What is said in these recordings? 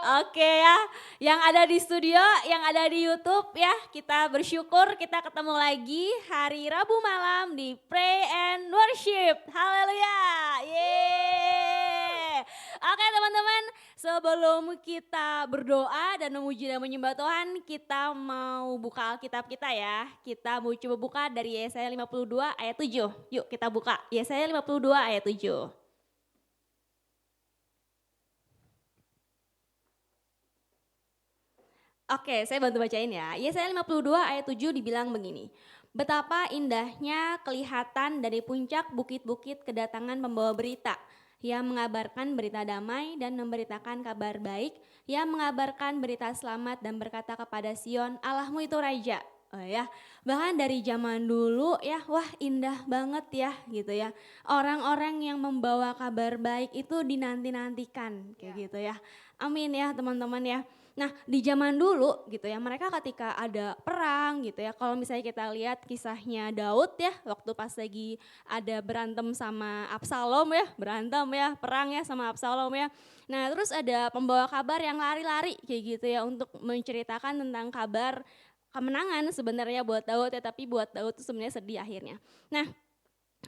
Oke ya, yang ada di studio, yang ada di YouTube ya, kita bersyukur kita ketemu lagi hari Rabu malam di Pray and Worship. Haleluya. Yeay. Oke teman-teman, sebelum kita berdoa dan memuji dan menyembah Tuhan, kita mau buka Alkitab kita ya. Kita mau coba buka dari Yesaya 52 ayat 7. Yuk kita buka Yesaya 52 ayat 7. Oke, saya bantu bacain ya. Yesaya 52 ayat 7 dibilang begini. Betapa indahnya kelihatan dari puncak bukit-bukit kedatangan pembawa berita. Yang mengabarkan berita damai dan memberitakan kabar baik. Yang mengabarkan berita selamat dan berkata kepada Sion, Allahmu itu Raja. Oh ya, bahkan dari zaman dulu ya, wah indah banget ya gitu ya. Orang-orang yang membawa kabar baik itu dinanti-nantikan kayak gitu ya. Amin ya teman-teman ya. Nah di zaman dulu gitu ya, mereka ketika ada perang gitu ya, kalau misalnya kita lihat kisahnya Daud ya, waktu pas lagi ada berantem sama Absalom ya, perang ya sama Absalom ya. Nah terus ada pembawa kabar yang lari-lari kayak gitu ya, untuk menceritakan tentang kabar kemenangan sebenarnya buat Daud ya, tapi buat Daud itu sebenarnya sedih akhirnya. Nah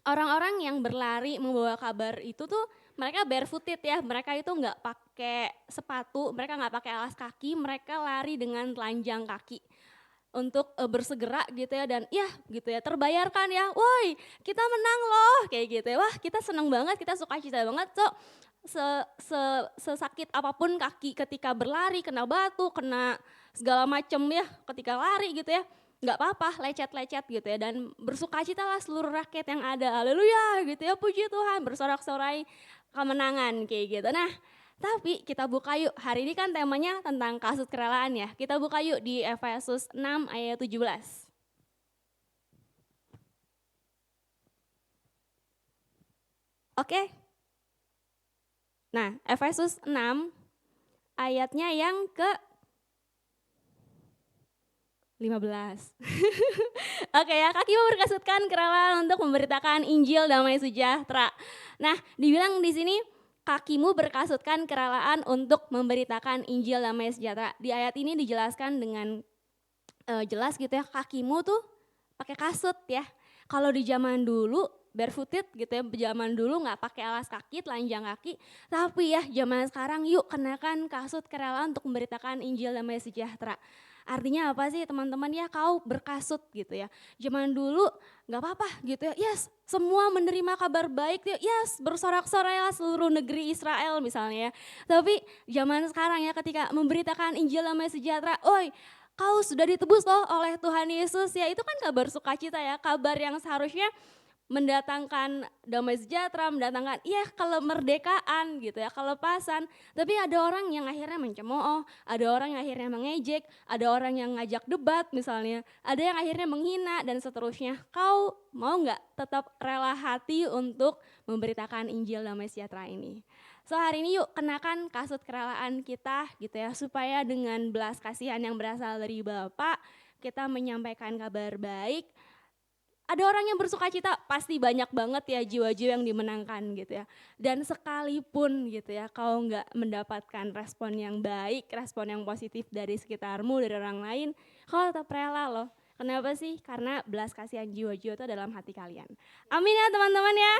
orang-orang yang berlari membawa kabar itu tuh mereka barefooted ya, mereka itu nggak pakai sepatu, mereka nggak pakai alas kaki, mereka lari dengan telanjang kaki untuk bersegera gitu ya, dan ya gitu ya terbayarkan ya, woi kita menang loh kayak gitu ya, wah kita seneng banget, kita suka cita banget, so sesakit apapun kaki ketika berlari, kena batu, kena segala macem ya ketika lari gitu ya, nggak apa-apa, lecet-lecet gitu ya, dan bersukacitalah seluruh rakyat yang ada, haleluya gitu ya, puji Tuhan, bersorak-sorai kemenangan kayak gitu. Nah tapi kita buka yuk, hari ini kan temanya tentang kasut kerelaan ya, kita buka yuk di Efesus 6 ayat 17. Oke. Nah Efesus 6 ayatnya yang ke 15. Oke ya, kakimu berkasutkan kerelaan untuk memberitakan Injil damai sejahtera. Nah, dibilang di sini kakimu berkasutkan kerelaan untuk memberitakan Injil damai sejahtera. Di ayat ini dijelaskan dengan jelas gitu ya, kakimu tuh pakai kasut ya. Kalau di zaman dulu barefooted gitu ya, zaman dulu nggak pakai alas kaki, telanjang kaki, tapi ya zaman sekarang yuk kenakan kasut kerelaan untuk memberitakan Injil damai sejahtera. Artinya apa sih teman-teman ya, kau berkasut gitu ya. Zaman dulu nggak apa-apa gitu ya, yes semua menerima kabar baik, yes bersorak-sorailah seluruh negeri Israel misalnya ya. Tapi zaman sekarang ya, ketika memberitakan Injil damai sejahtera, oi kau sudah ditebus loh oleh Tuhan Yesus ya, itu kan kabar sukacita ya, kabar yang seharusnya mendatangkan damai sejahtera, mendatangkan ya kemerdekaan gitu ya, kelepasan. Tapi ada orang yang akhirnya mencemooh, ada orang yang akhirnya mengejek, ada orang yang ngajak debat misalnya, ada yang akhirnya menghina dan seterusnya. Kau mau nggak tetap rela hati untuk memberitakan Injil damai sejahtera ini? So hari ini yuk kenakan kasut kerelaan kita gitu ya, supaya dengan belas kasihan yang berasal dari Bapa kita menyampaikan kabar baik. Ada orang yang bersukacita, pasti banyak banget ya jiwa-jiwa yang dimenangkan gitu ya. Dan sekalipun gitu ya, kau nggak mendapatkan respon yang baik, respon yang positif dari sekitarmu, dari orang lain, kau tetap rela loh. Kenapa sih? Karena belas kasihan jiwa-jiwa itu dalam hati kalian. Amin ya teman-teman ya.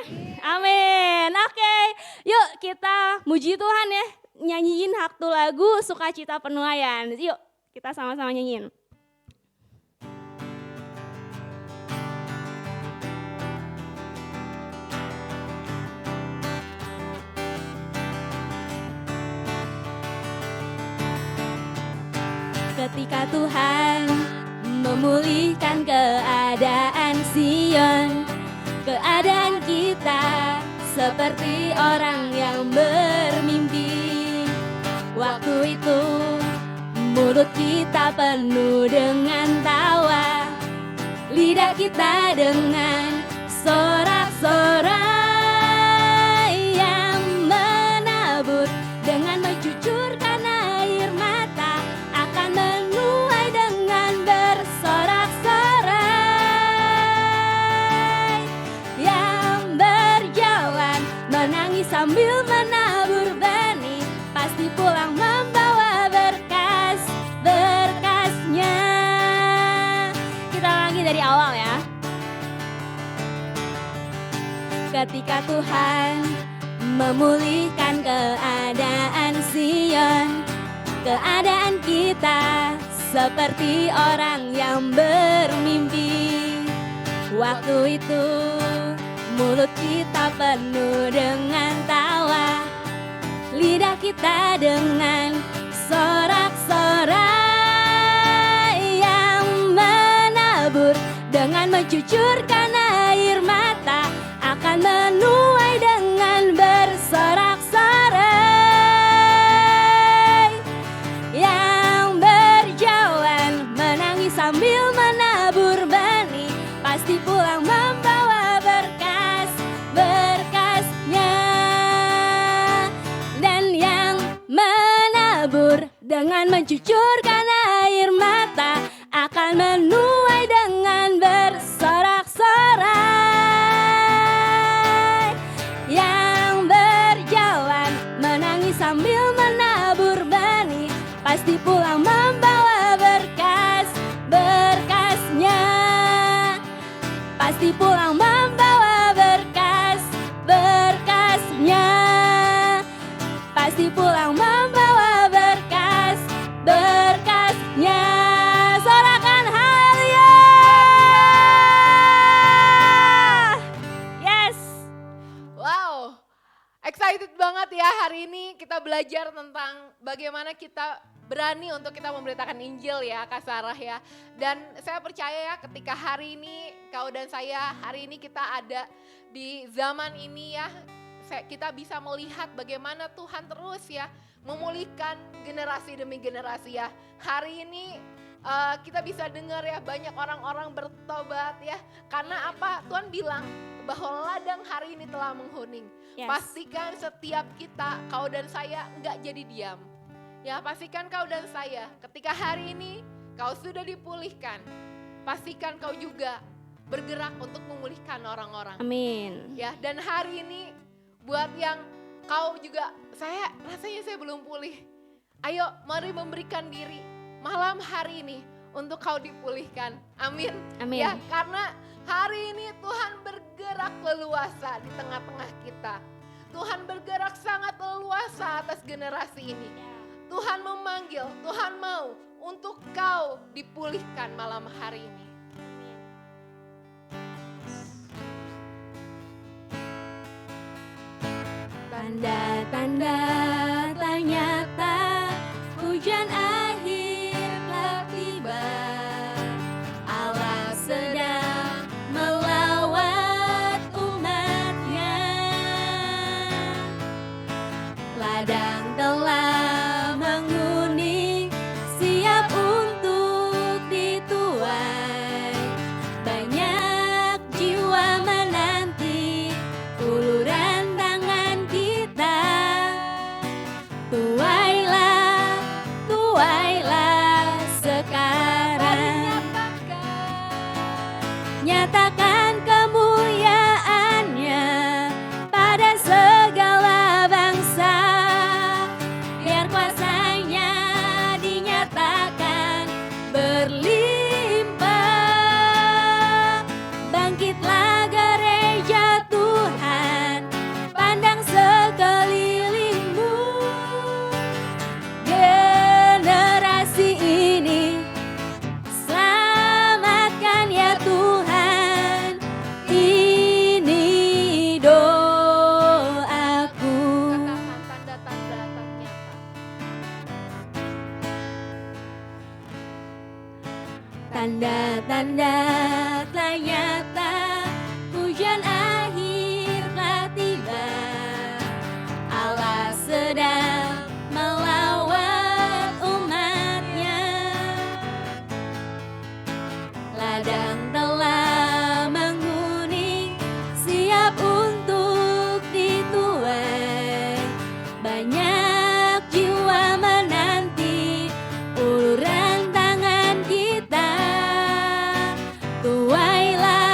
Amin. Oke, yuk kita muji Tuhan ya. Nyanyiin haktu lagu Sukacita Penuaian. Yuk kita sama-sama nyanyiin. Ketika Tuhan memulihkan keadaan Sion, keadaan kita seperti orang yang bermimpi. Waktu itu mulut kita penuh dengan tawa, lidah kita dengan sorak-sorai yang menabur dengan mencucurkan air mata, akan menuai dengan bersorak-sorai, yang berjalan menangis sambil menabur benih, pasti pulang membawa ketika Tuhan memulihkan keadaan Sion. Keadaan kita seperti orang yang bermimpi. Waktu itu mulut kita penuh dengan tawa, lidah kita dengan sorak-sorai yang menabur dengan mencucurkan air mata akan menuai dengan bersorak-sorai. Yang berjalan menangis sambil menabur benih pasti pulang membawa berkas-berkasnya. Dan yang menabur dengan mencucurkan air mata akan menuai dengan bersorak-sorai. Yang berjalan menangis sambil menabur benih pasti pulang membawa berkas-berkasnya. Pasti pulang membawa berkas-berkasnya. Pasti pulang membawa berkas-berkasnya. Sorakan haleluya. Yes. Wow, excited banget ya hari ini kita belajar tentang bagaimana kita berani untuk kita memberitakan Injil ya Kak Sarah ya. Dan saya percaya ya ketika hari ini kau dan saya hari ini kita ada di zaman ini ya, kita bisa melihat bagaimana Tuhan terus ya memulihkan generasi demi generasi ya. Hari ini kita bisa dengar ya banyak orang-orang bertobat ya. Karena apa? Tuhan bilang bahwa ladang hari ini telah menghuning. Yes. Pastikan setiap kita, kau dan saya enggak jadi diam. Ya, pastikan kau dan saya ketika hari ini kau sudah dipulihkan, pastikan kau juga bergerak untuk memulihkan orang-orang. Amin. Ya, dan hari ini buat yang kau juga rasanya saya belum pulih. Ayo mari memberikan diri malam hari ini untuk kau dipulihkan. Amin. Amin. Ya, karena hari ini Tuhan bergerak leluasa di tengah-tengah kita. Tuhan bergerak sangat leluasa atas generasi ini. Tuhan memanggil, Tuhan mau untuk kau dipulihkan malam hari ini. Tanda-tanda telah nyata, hujan akhir telah tiba. Allah sedang melawat umatnya. Ladang telah menguning, siap untuk dituai. Banyak jiwa menanti uluran tangan kita. Tuailah, tuailah sekarang. Nyatakan kemuliaannya pada segala bangsa. Biar kuasanya dinyatakan berlimpah. Bangkitlah gereja Tuhan, pandang sekelilingmu. Generasi ini selamatkan ya Tuhan. Ini doaku. Katakan tanda-tanda ternyata. Tanda-tanda telah nyata, hujan akhir telah tiba. Allah sedang melawat umatnya. Ladang telah menguning, siap untuk dituai. Banyak jiwa menanti uluran tangan kita. Tuailah,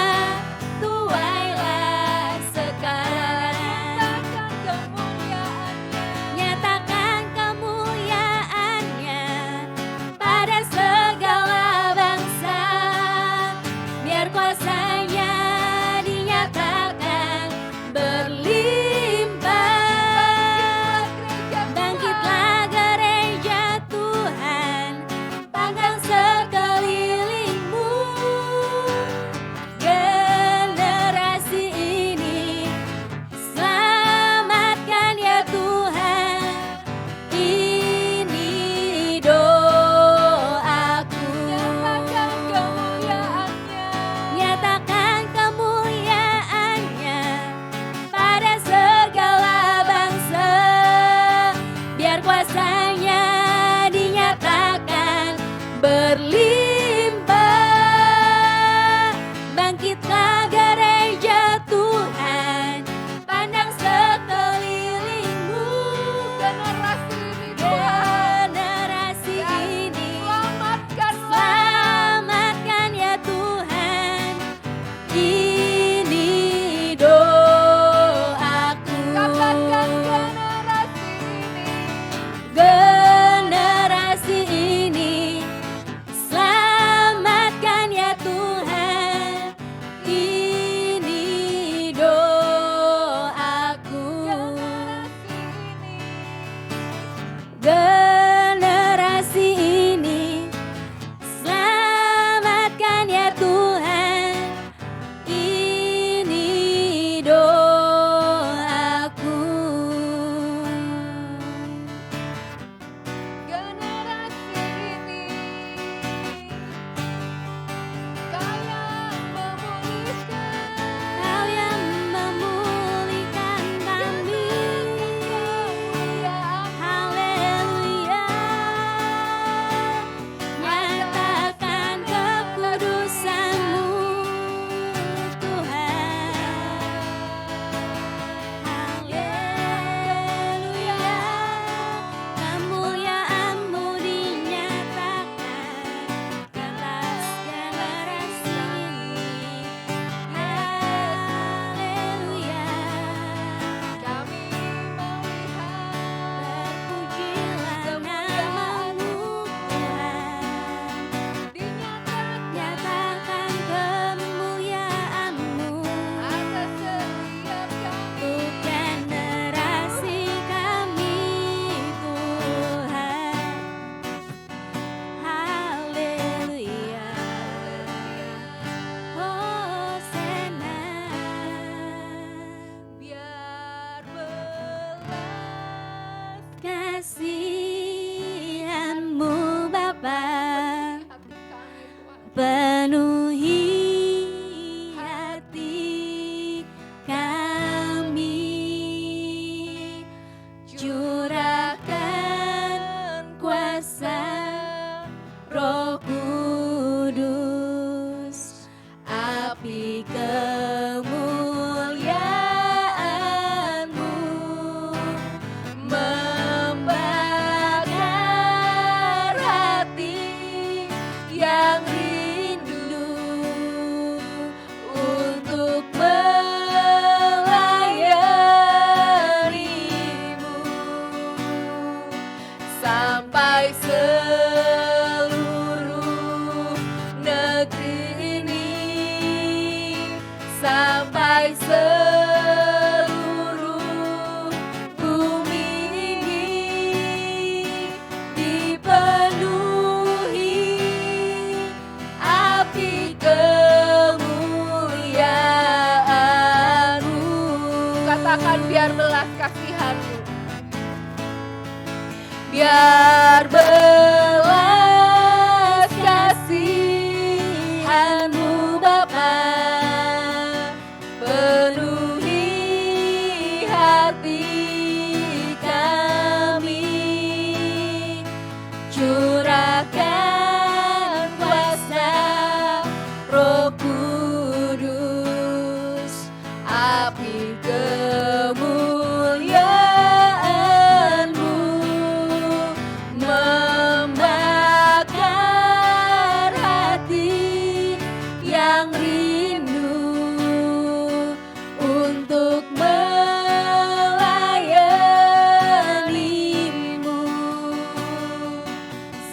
belas kasihan-Mu. Biar belas kasihan-Mu Bapa penuhi hati kami, curahkan kuasa Roh Kudus, api kemuliaan-Mu membakar hati yang rindu untuk melayani-Mu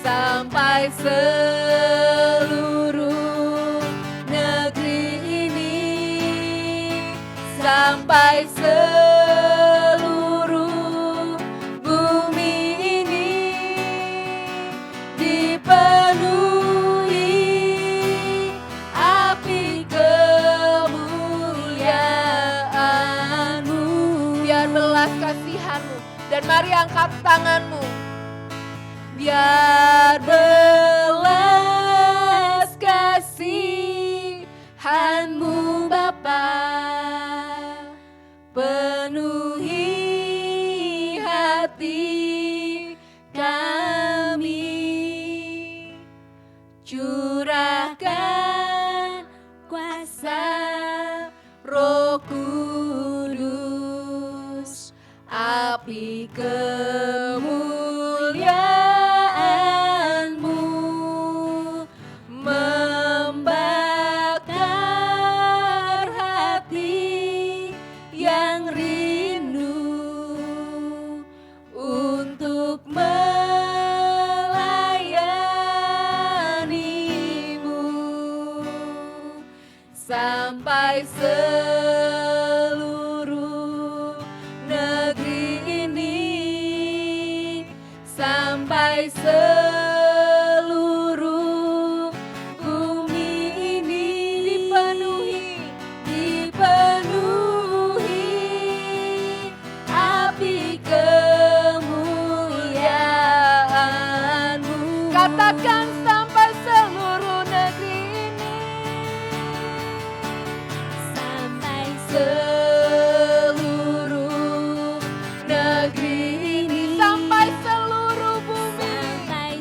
sampai seluruh negeri ini, sampai seluruh bumi ini dipenuhi api kemuliaan-Mu. Biar belas kasihan-Mu, dan mari angkat tanganmu. Biar belas kasihan-Mu Bapa penuhi hati kami, curahkan kuasa Roh Kudus, api kemuliaan-Mu membakar hati yang rindu untuk melayani-Mu sampai seluruh negeri ini, sampai seluruh bumi ini dipenuhi api kemuliaan-Mu. Katakan sampai seluruh negeri ini, sampai seluruh negeri ini, sampai seluruh bumi, sampai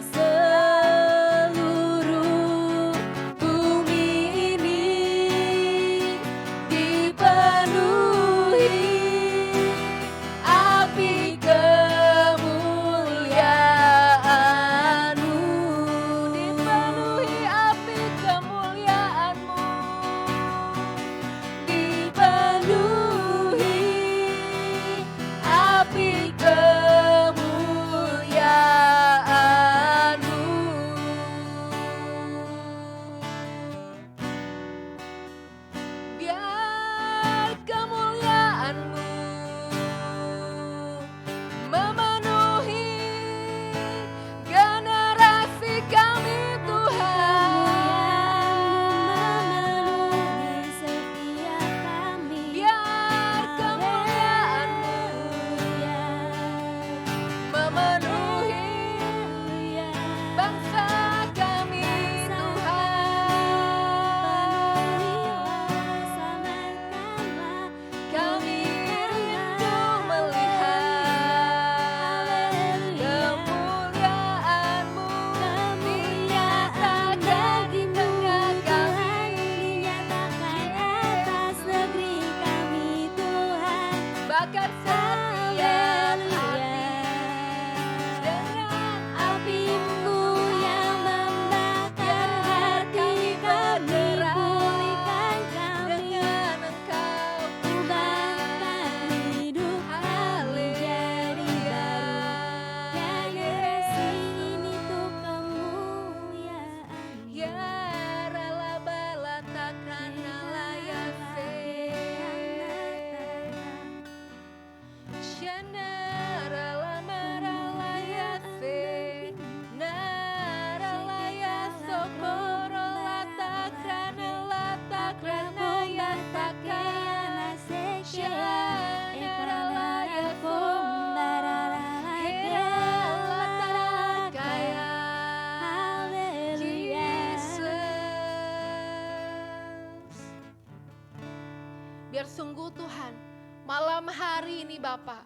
Biar sungguh Tuhan, malam hari ini Bapa,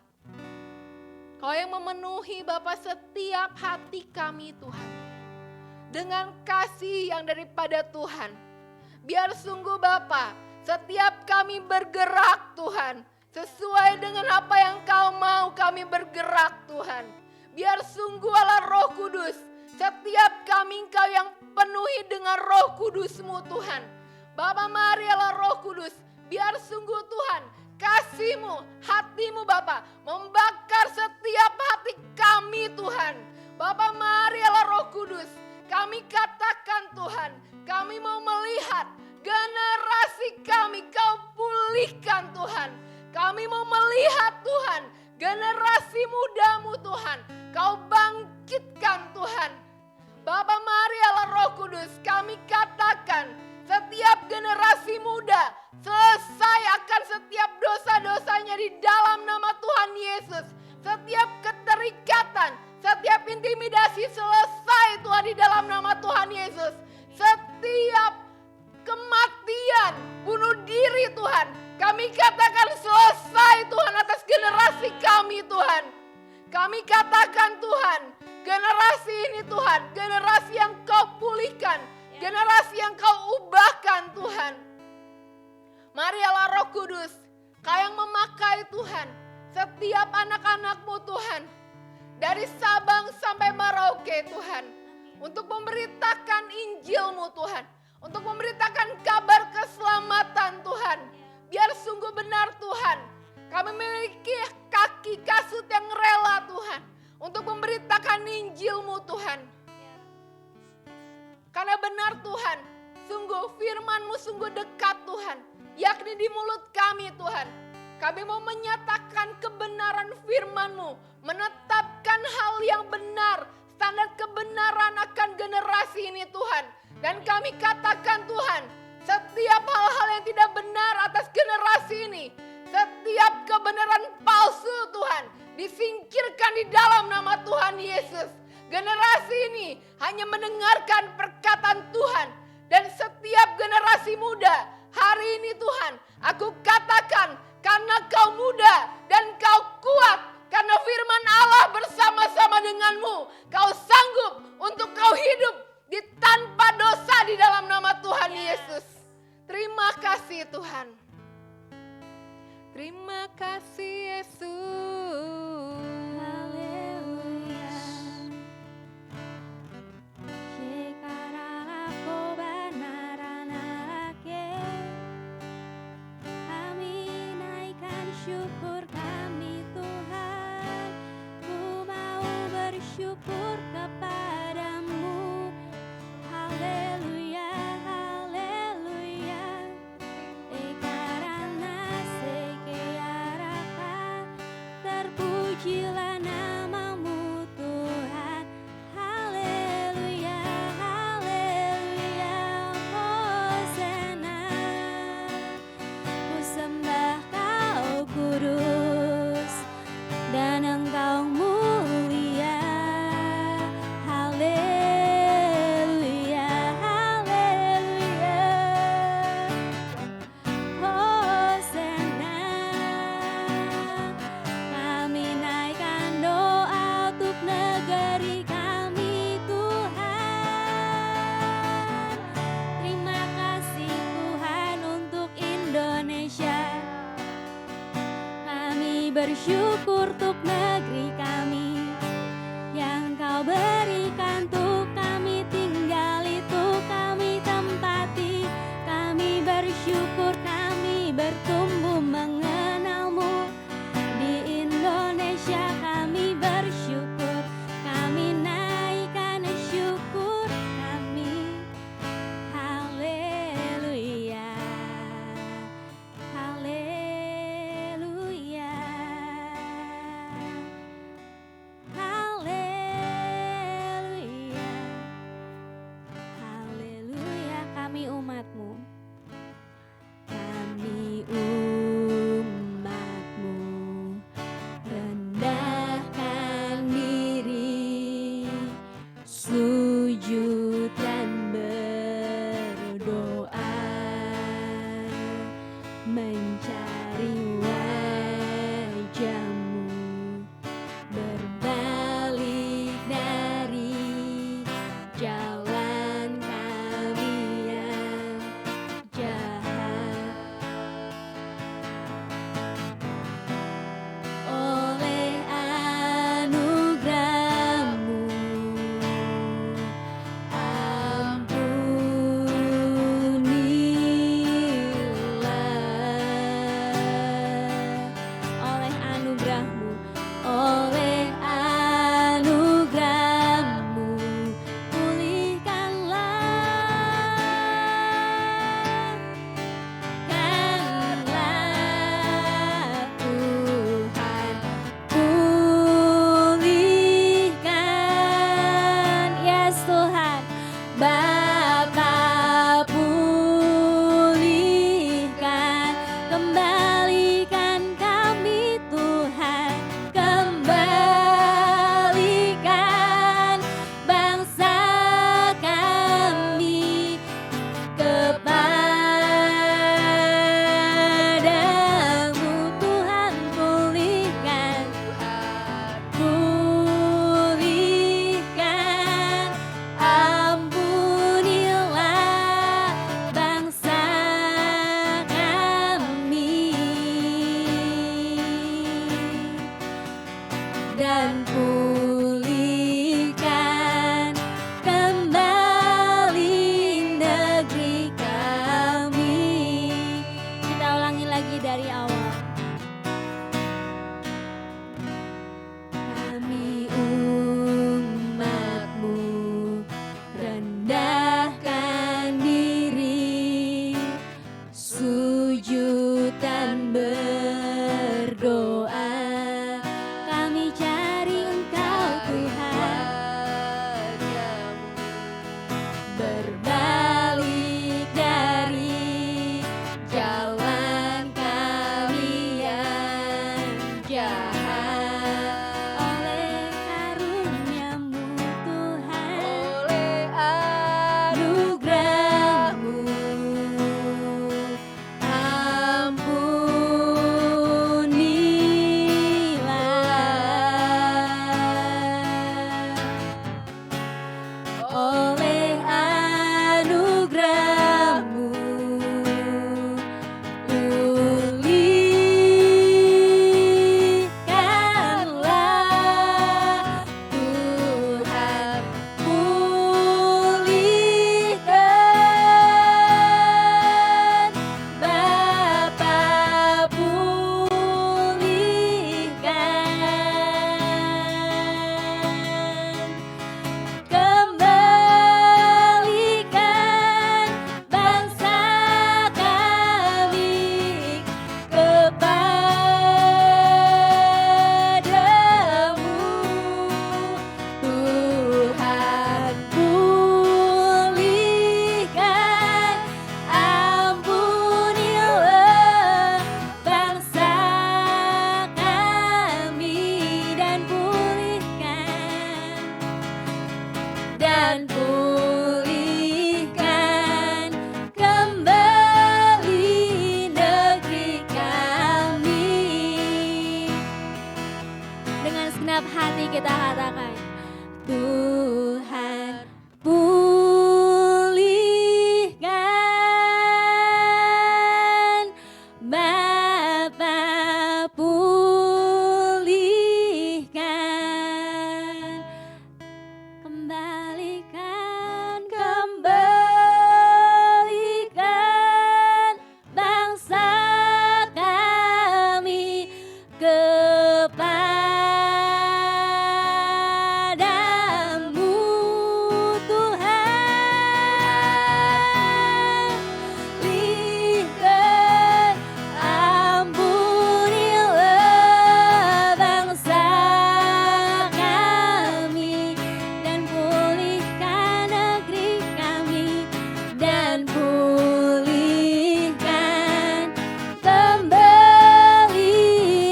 Kau yang memenuhi Bapa setiap hati kami Tuhan. Dengan kasih yang daripada Tuhan. Biar sungguh Bapa, setiap kami bergerak Tuhan. Sesuai dengan apa yang Kau mau kami bergerak Tuhan. Biar sungguh Allah Roh Kudus, setiap kami Engkau yang penuhi dengan Roh Kudus-Mu Tuhan. Bapa mari Allah Roh Kudus, biar sungguh Tuhan kasih-Mu, hati-Mu Bapa membakar setiap hati kami Tuhan. Bapa mari Allah Roh Kudus, kami katakan Tuhan, kami mau melihat generasi kami Kau pulihkan Tuhan. Kami mau melihat Tuhan, generasi muda-Mu Tuhan, Kau bangkitkan Tuhan. Bapa mari Allah Roh Kudus, kami katakan setiap generasi muda selesai akan setiap dosa-dosanya di dalam nama Tuhan Yesus. Setiap keterikatan, setiap intimidasi selesai Tuhan di dalam nama Tuhan Yesus. Setiap kematian, bunuh diri Tuhan, kami katakan selesai Tuhan atas generasi kami Tuhan. Kami katakan Tuhan, generasi ini Tuhan, generasi yang Kau pulihkan, generasi yang Kau ubahkan Tuhan. Mari Allah Roh Kudus, Kau yang memakai Tuhan, setiap anak-anak-Mu Tuhan, dari Sabang sampai Merauke Tuhan, untuk memberitakan Injil-Mu Tuhan, untuk memberitakan kabar keselamatan Tuhan. Biar sungguh benar Tuhan, kami memiliki kaki kasut yang rela Tuhan, untuk memberitakan Injil-Mu Tuhan. Karena benar Tuhan, sungguh firman-Mu sungguh dekat Tuhan, yakni di mulut kami Tuhan. Kami mau menyatakan kebenaran firman-Mu, menetapkan hal yang benar, standar kebenaran akan generasi ini Tuhan. Dan kami katakan Tuhan, setiap hal-hal yang tidak benar atas generasi ini, setiap kebenaran palsu Tuhan, disingkirkan di dalam nama Tuhan Yesus. Generasi ini hanya mendengarkan perkataan Tuhan. Dan setiap generasi muda hari ini Tuhan, aku katakan karena Kau muda dan Kau kuat, karena firman Allah bersama-sama denganmu, Kau sanggup untuk Kau hidup di tanpa dosa di dalam nama Tuhan Yesus. Terima kasih Tuhan. Terima kasih Yesus. Haleluya. Shekarala kobanarake. Kami naikkan syukur kami Tuhan. Ku mau bersyukur kepadamu. Haleluya, haleluya. Karena sekiaraka, terpujilah namamu Tuhan. Haleluya, haleluya. Hosana. Ku sembah Kau kudus dan Engkau mulia. Haleluya, haleluya. Hosana. Kami naikkan doa untuk negeri kami Tuhan. Terima kasih Tuhan untuk Indonesia. Kami bersyukur untuk negeri kami yang Kau berikan untuk kami tinggali, untuk kami tempati. Kami bersyukur kami bertumbuh mengenal-Mu. Di Indonesia kami bersyukur, kami naikkan syukur kami. Haleluya, haleluya. dan pulihkan kembali negeri kami. Kita ulangi lagi dari awal. Kami umat-Mu rendahkan diri, sujud dan berdoa. Kami cari Engkau Tuhan, berbalik dari jalan kami yang jahat. Oleh karunia-Mu Tuhan, Oleh anugerah-Mu, ampunilah. Oleh anugerah-Mu, pulihkanlah Tuhan, pulihkan Bapa, pulihkan, kembalikan bangsa kami kepadamu. Tuhan, pulihkan, ampunilah bangsa kami dan pulihkan kembali negeri kami. Dengan segenap hati kita katakan, Tuhan, pulihkan Bapa, pulihkan, kembalikan bangsa kami kepadamu. Tuhan, pulihkan, ampunilah bangsa kami dan pulihkan negeri kami dan pulihkan kembali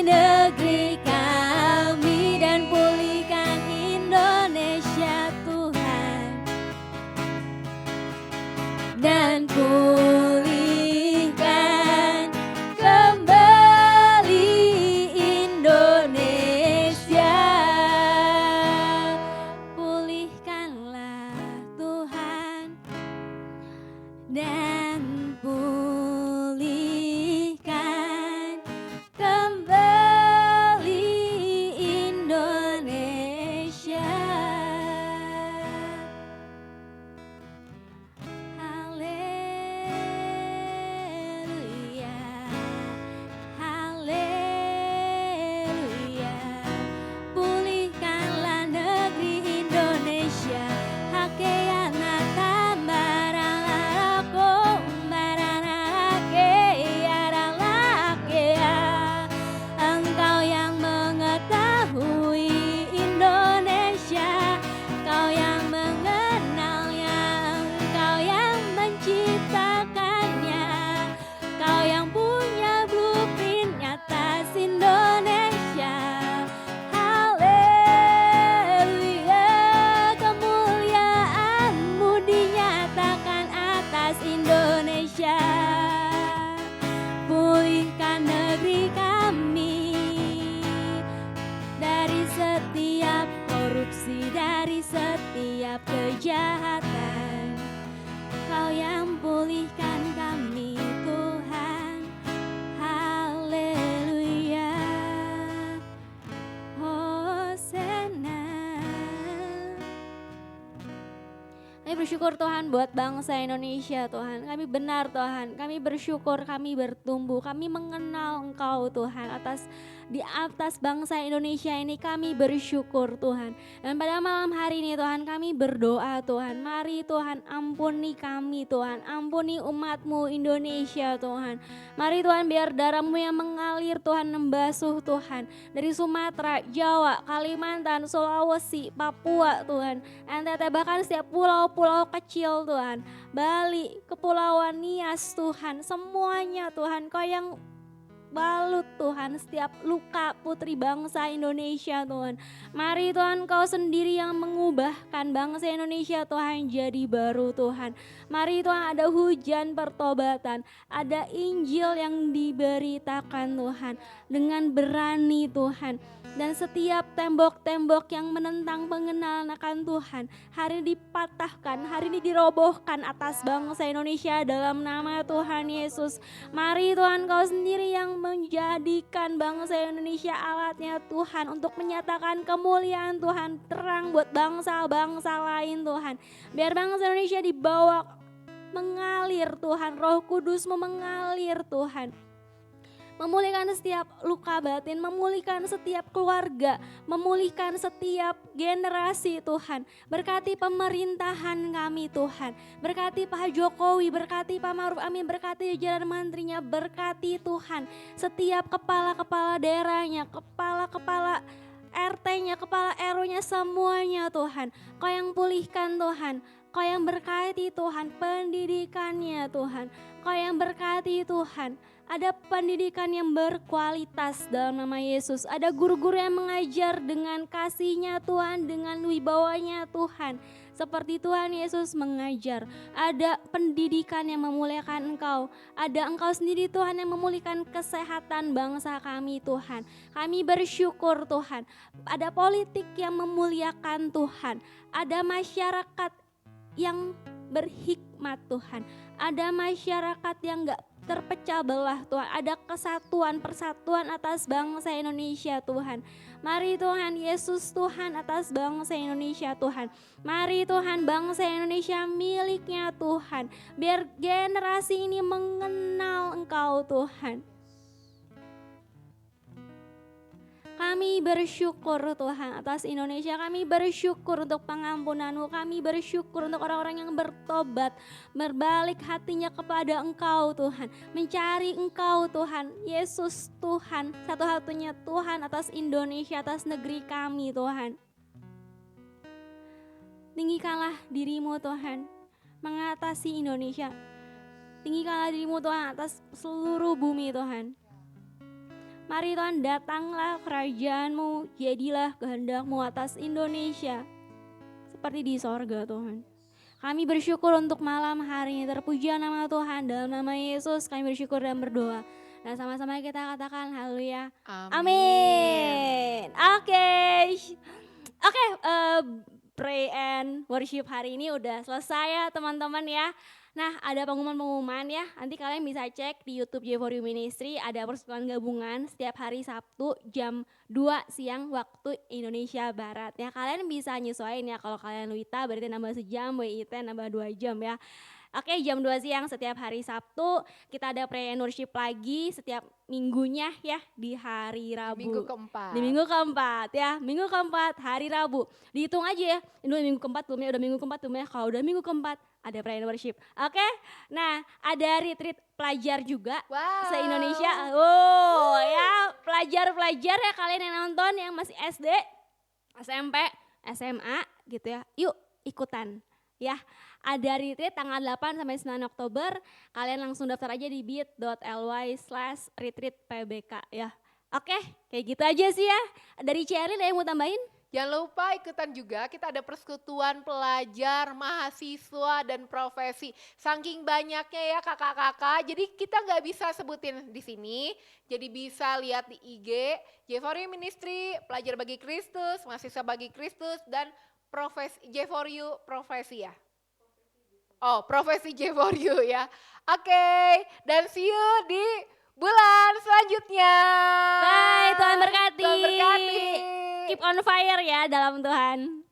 negeri kami dan pulihkan Indonesia Tuhan, dan pulihkan kembali Indonesia. Pulihkanlah Tuhan dan pulihkan kembali Indonesia. Haleluya, haleluya. Pulihkanlah negeri Indonesia. Hakeana tambaralako, baranakea. Engkau yang mengetahui Indonesia, Kau yang mengenalnya, Engkau yang menciptakannya, Kau yang punya blueprint atas Indonesia. Haleluya, kemuliaan-Mu dinyatakan atas Indonesia. Pulihkan negeri kami dari setiap korupsi, dari setiap kejahatan. Kau yang pulihkan kami Tuhan. Haleluya. Kami bersyukur Tuhan buat bangsa Indonesia Tuhan. Kami benar Tuhan, kami bersyukur, kami bertumbuh, kami mengenal Engkau Tuhan. Di atas bangsa Indonesia ini kami bersyukur Tuhan. Dan pada malam hari ini Tuhan kami berdoa Tuhan. Mari Tuhan ampuni kami Tuhan, ampuni umat-Mu Indonesia Tuhan. Mari Tuhan biar darah-Mu yang mengalir Tuhan membasuh Tuhan. Dari Sumatera, Jawa, Kalimantan, Sulawesi, Papua Tuhan. NTT bahkan setiap pulau-pulau kecil Tuhan. Bali, Kepulauan Nias Tuhan. Semuanya Tuhan Kau yang balut Tuhan setiap luka putri bangsa Indonesia Tuhan. Mari Tuhan Kau sendiri yang mengubahkan bangsa Indonesia Tuhan jadi baru Tuhan. Mari Tuhan ada hujan pertobatan, ada Injil yang diberitakan Tuhan dengan berani Tuhan. Dan setiap tembok-tembok yang menentang pengenalan akan Tuhan hari ini dipatahkan, hari ini dirobohkan atas bangsa Indonesia dalam nama Tuhan Yesus. Mari Tuhan Kau sendiri yang menjadikan bangsa Indonesia alatnya Tuhan untuk menyatakan kemuliaan Tuhan, terang buat bangsa-bangsa lain Tuhan. Biar bangsa Indonesia dibawa mengalir Tuhan, Roh Kudus-Mu mengalir Tuhan. Memulihkan setiap luka batin, memulihkan setiap keluarga, memulihkan setiap generasi Tuhan. Berkati pemerintahan kami Tuhan, berkati Pak Jokowi, berkati Pak Maruf Amin, berkati jajaran menterinya, berkati Tuhan setiap kepala-kepala daerahnya, kepala-kepala RT-nya, kepala RW-nya semuanya Tuhan. Kau yang pulihkan Tuhan, Kau yang berkati Tuhan pendidikannya Tuhan, Kau yang berkati Tuhan. Ada pendidikan yang berkualitas dalam nama Yesus. Ada guru-guru yang mengajar dengan kasih-Nya Tuhan, dengan wibawanya Tuhan. Seperti Tuhan Yesus mengajar. Ada pendidikan yang memuliakan Engkau. Ada Engkau sendiri Tuhan yang memulihkan kesehatan bangsa kami Tuhan. Kami bersyukur Tuhan. Ada politik yang memuliakan Tuhan. Ada masyarakat yang berhikmat Tuhan. Ada masyarakat yang gak terpecah belah Tuhan. Ada kesatuan, persatuan atas bangsa Indonesia Tuhan. Mari Tuhan Yesus Tuhan atas bangsa Indonesia Tuhan. Mari Tuhan bangsa Indonesia miliknya Tuhan. Biar generasi ini mengenal Engkau Tuhan. Kami bersyukur Tuhan atas Indonesia, kami bersyukur untuk pengampunan-Mu, kami bersyukur untuk orang-orang yang bertobat, berbalik hatinya kepada Engkau Tuhan, mencari Engkau Tuhan, Yesus Tuhan, satu-satunya Tuhan atas Indonesia, atas negeri kami Tuhan. Tinggikanlah diri-Mu Tuhan, mengatasi Indonesia, tinggikanlah diri-Mu Tuhan atas seluruh bumi Tuhan. Mari Tuhan datanglah kerajaan-Mu, jadilah kehendak-Mu atas Indonesia seperti di sorga Tuhan. Kami bersyukur untuk malam hari ini, terpujilah nama Tuhan, dalam nama Yesus kami bersyukur dan berdoa. Dan sama-sama kita katakan haleluya. Amin. Oke, pray and worship hari ini udah selesai ya teman-teman ya. Nah, ada pengumuman-pengumuman ya, nanti kalian bisa cek di YouTube J4U Ministry, ada persekutuan gabungan setiap hari Sabtu jam 2 siang waktu Indonesia Barat ya. Kalian bisa nyesuaiin ya, kalau kalian Wita berarti nambah sejam, WIT nambah 2 jam ya. Oke, jam 2 siang setiap hari Sabtu, kita ada pray and worship lagi setiap minggunya ya di hari Rabu. Di minggu keempat ya, minggu keempat hari Rabu. Dihitung aja ya, ini minggu keempat belum ya, udah minggu keempat belum ya, kalau udah minggu keempat ada pray and worship. Oke, nah ada retreat pelajar juga se-Indonesia. Ya pelajar-pelajar ya kalian yang nonton yang masih SD, SMP, SMA gitu ya, yuk ikutan ya. Ada retreat tanggal 8 sampai 9 Oktober, kalian langsung daftar aja di bit.ly/retreatpbk ya. Oke, kayak gitu aja sih ya. Dari Cherry ada yang mau tambahin? Jangan lupa ikutan juga, kita ada persekutuan pelajar, mahasiswa, dan profesi. Saking banyaknya ya kakak-kakak, jadi kita nggak bisa sebutin di sini. Jadi bisa lihat di IG, J4U Ministry, Pelajar Bagi Kristus, Mahasiswa Bagi Kristus, dan profesi J4U Profesi ya. Oh, Profesi J4U ya. Oke, dan see you di bulan selanjutnya. Bye, Tuhan berkati. Tuhan berkati. Keep on fire ya dalam Tuhan.